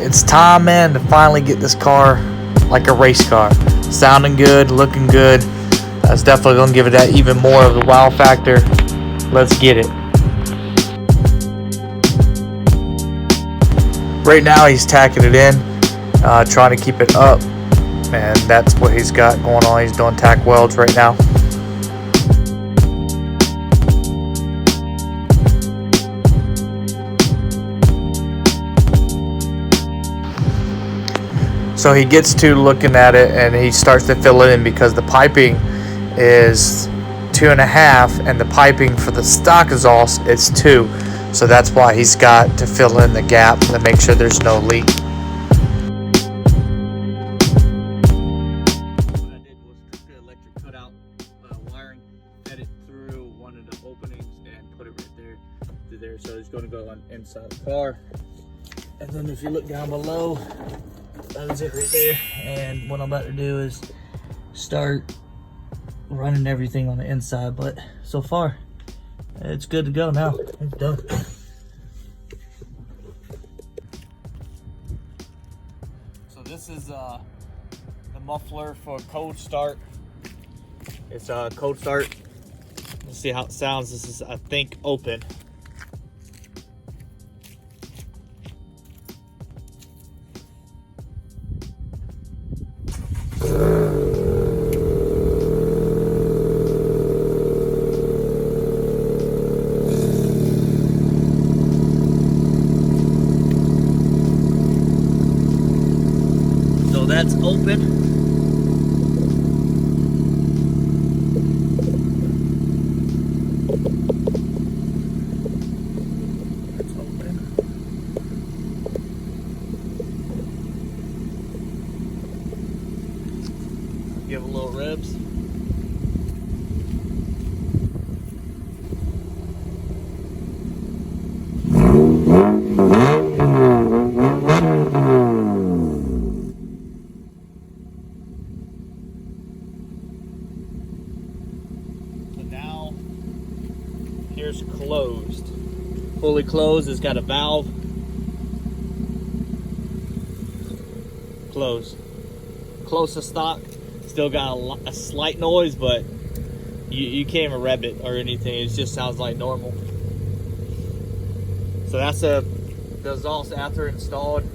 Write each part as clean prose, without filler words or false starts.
it's time, man, to finally get this car like a race car. Sounding good, looking good. That's definitely going to give it that even more of the wow factor. Let's get it. Right now he's tacking it in, trying to keep it up, and that's what he's got going on. He's doing tack welds right now. So he gets to looking at it and he starts to fill it in because the piping is 2.5 and the piping for the stock exhaust is 2. So that's why he's got to fill in the gap to make sure there's no leak. What I did was took the electric cutout wiring, fed it through one of the openings and put it right there through there. So it's going to go on inside the car. And then if you look down below, that is it right there. And what I'm about to do is start running everything on the inside, but so far it's good to go now. It's done. So this is the muffler for cold start. It's a cold start. Let's see how it sounds. This is, I think, open. That's open. That's open. Give a little ribs. Here's closed. Fully closed. It's got a valve. Closed. Close to stock. Still got a slight noise, but you can't even rev it or anything. It just sounds like normal. So that's the exhaust after installed.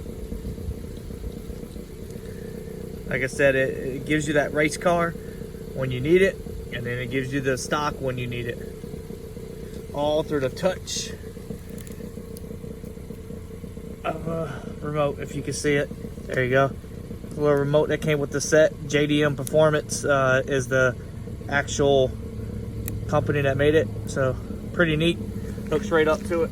Like I said, it gives you that race car when you need it, and then it gives you the stock when you need it. All through the touch of a remote, if you can see it. There you go. The little remote that came with the set. JDM Performance is the actual company that made it. So pretty neat. Hooks right up to it.